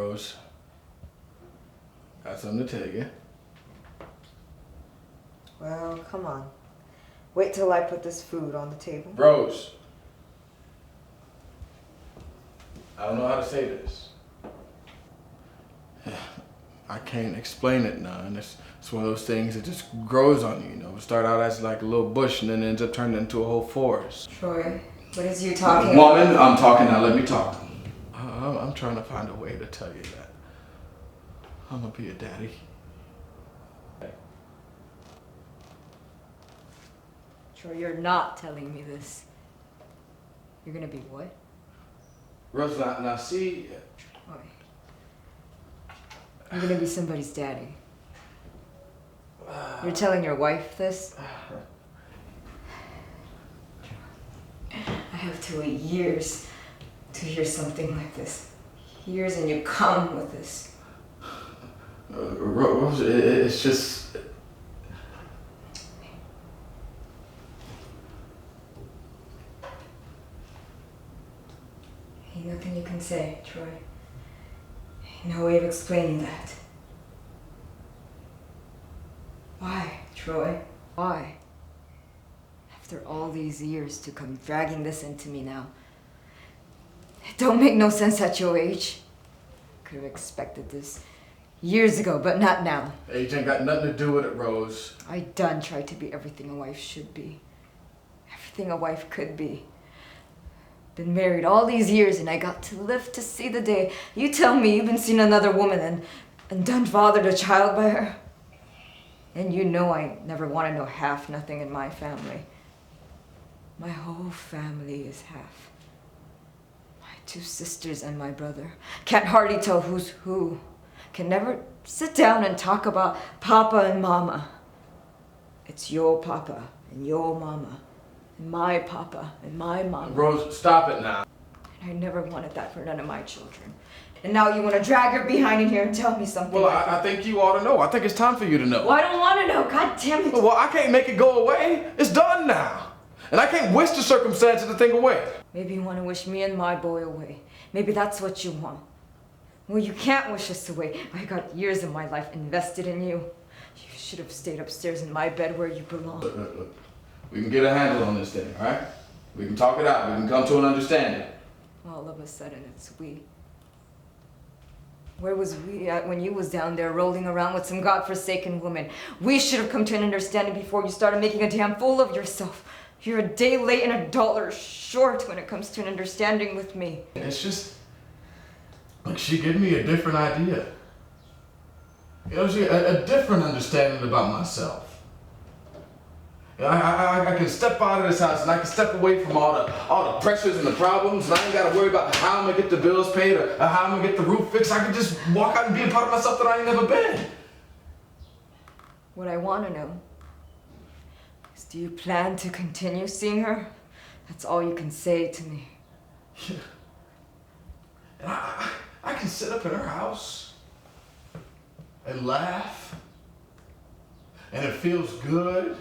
Rose. Got something to tell you. Well, come on. Wait till I put this food on the table. Rose. I don't know how to say this. I can't explain it, none. It's one of those things that just grows on you, you know. Start out as like a little bush and then ends up turning into a whole forest. Troy, what is you talking Woman, I'm talking now, let me talk. I'm trying to find a way to tell you that. I'm gonna be a daddy. Troy, you're not telling me this. You're gonna be what? Rose, now see... Troy. You're gonna be somebody's daddy. You're telling your wife this? I have to wait years to hear something like this. Years, and you come with this. Rose, it's just... Ain't nothing you can say, Troy. Ain't no way of explaining that. Why, Troy? Why? After all these years to come dragging this into me now. It don't make no sense at your age. Could have expected this years ago, but not now. Age ain't got nothing to do with it, Rose. I done tried to be everything a wife should be. Everything a wife could be. Been married all these years and I got to live to see the day you tell me you've been seeing another woman and done fathered a child by her. And you know I never wanted no half nothing in my family. My whole family is half. My 2 sisters and my brother. Can't hardly tell who's who. Can never sit down and talk about Papa and Mama. It's your Papa and your Mama. And my Papa and my Mama. Rose, stop it now. And I never wanted that for none of my children. And now you want to drag her behind in here and tell me something. Well, like I think you ought to know. I think it's time for you to know. Well, I don't want to know. God damn it. Well, I can't make it go away. It's done now. And I can't wish the circumstance of the thing away. Maybe you want to wish me and my boy away. Maybe that's what you want. Well, you can't wish us away. I got years of my life invested in you. You should have stayed upstairs in my bed where you belong. Look. We can get a handle on this thing, all right? We can talk it out. We can come to an understanding. All of a sudden, it's we. Where was we at when you was down there rolling around with some godforsaken woman? We should have come to an understanding before you started making a damn fool of yourself. You're a day late and $1 short when it comes to an understanding with me. It's just... like she gave me a different idea. You know, a different understanding about myself. You know, I can step out of this house and I can step away from all the pressures and the problems, and I ain't got to worry about how I'm going to get the bills paid or how I'm going to get the roof fixed. I can just walk out and be a part of myself that I ain't never been. What I want to know is, do you plan to continue seeing her? That's all you can say to me. Yeah. And I can sit up in her house and laugh, and it feels good.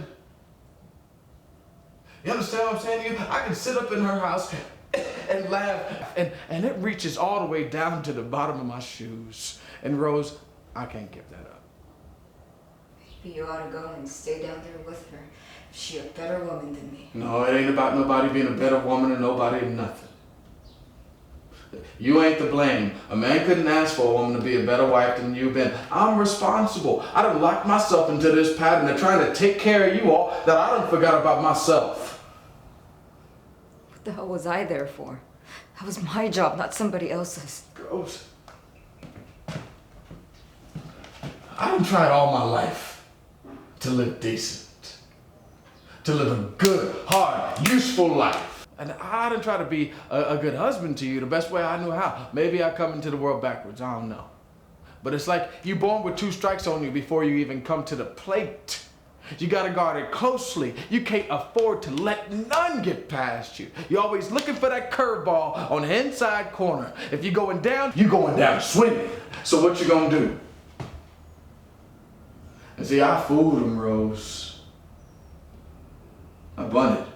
You understand what I'm saying to you? I can sit up in her house and laugh, and it reaches all the way down to the bottom of my shoes. And Rose, I can't give that up. Maybe you ought to go and stay down there with her. She's a better woman than me. No, it ain't about nobody being a better woman or nobody or nothing. You ain't to blame. A man couldn't ask for a woman to be a better wife than you've been. I'm responsible. I done locked myself into this pattern of trying to take care of you all that I done forgot about myself. What the hell was I there for? That was my job, not somebody else's. Rose, I done tried all my life to live decent. To live a good, hard, useful life. And I done try to be a good husband to you the best way I knew how. Maybe I come into the world backwards, I don't know. But it's like you're born with 2 strikes on you before you even come to the plate. You gotta guard it closely. You can't afford to let none get past you. You're always looking for that curveball on the inside corner. If you're going down, you're going down swinging. So what you gonna do? And see, I fooled him, Rose. I bunted.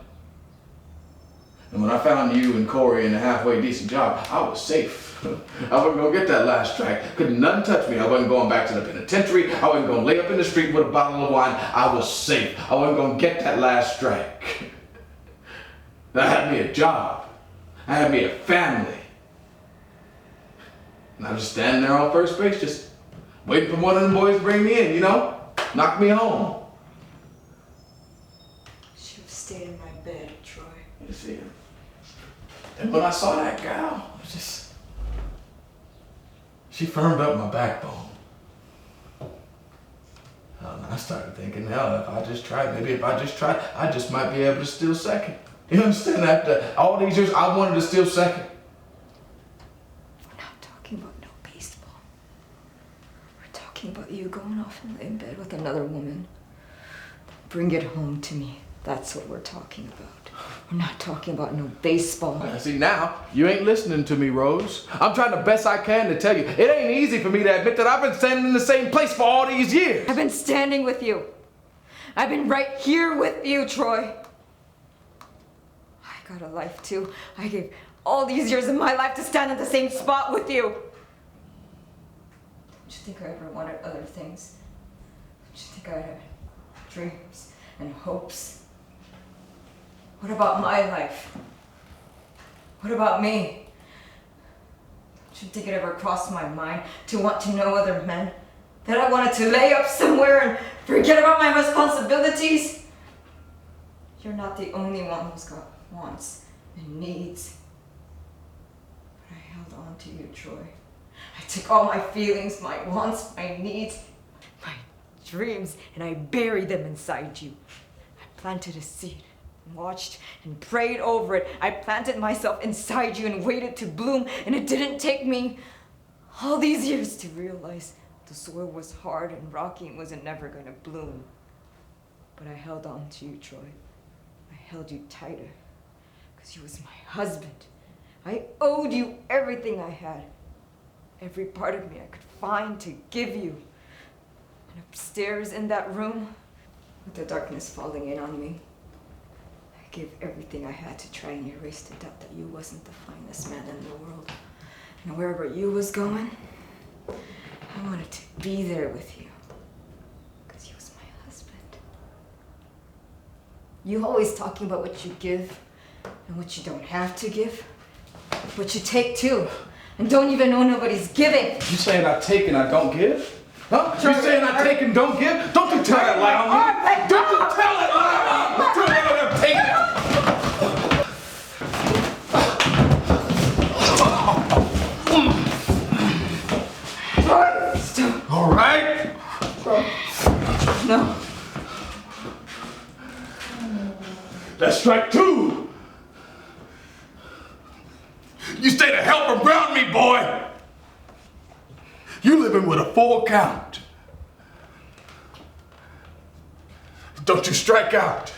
And when I found you and Corey in a halfway decent job, I was safe. I wasn't gonna get that last strike. Couldn't nothing touch me. I wasn't going back to the penitentiary. I wasn't gonna lay up in the street with a bottle of wine. I was safe. I wasn't gonna get that last strike. I had me a job. I had me a family. And I was just standing there on first base, just waiting for one of them boys to bring me in, you know? Knock me home. Should have stayed in my bed, Troy. You see? And when I saw that gal, it was just... She firmed up my backbone. And I started thinking, hell, if I just tried, I just might be able to steal second. You understand? After all these years, I wanted to steal second. We're not talking about no baseball. We're talking about you going off and lay in bed with another woman. Bring it home to me. That's what we're talking about. We're not talking about no baseball. See, now, you ain't listening to me, Rose. I'm trying the best I can to tell you. It ain't easy for me to admit that I've been standing in the same place for all these years. I've been standing with you. I've been right here with you, Troy. I got a life too. I gave all these years of my life to stand in the same spot with you. Don't you think I ever wanted other things? Don't you think I had dreams and hopes? What about my life? What about me? Don't you think it ever crossed my mind to want to know other men? That I wanted to lay up somewhere and forget about my responsibilities? You're not the only one who's got wants and needs. But I held on to you, Troy. I took all my feelings, my wants, my needs, my dreams, and I buried them inside you. I planted a seed. Watched and prayed over it. I planted myself inside you and waited to bloom, and it didn't take me all these years to realize the soil was hard and rocky and wasn't never going to bloom. But I held on to you, Troy. I held you tighter because you was my husband. I owed you everything I had, every part of me I could find to give you. And upstairs in that room, with the darkness falling in on me, I gave everything I had to try and erase the doubt that you wasn't the finest man in the world. And wherever you was going, I wanted to be there with you. Because you was my husband. You always talking about what you give and what you don't have to give. What you take too. And don't even know nobody's giving. You saying I take and I don't give? Huh? You saying I take and don't give? Don't you tell that lie on me. Don't you tell that lie on me. Don't you tell them taking it. Stop. All right. No. That's strike two. You stay the hell around me, boy. You living with a full count. Don't you strike out.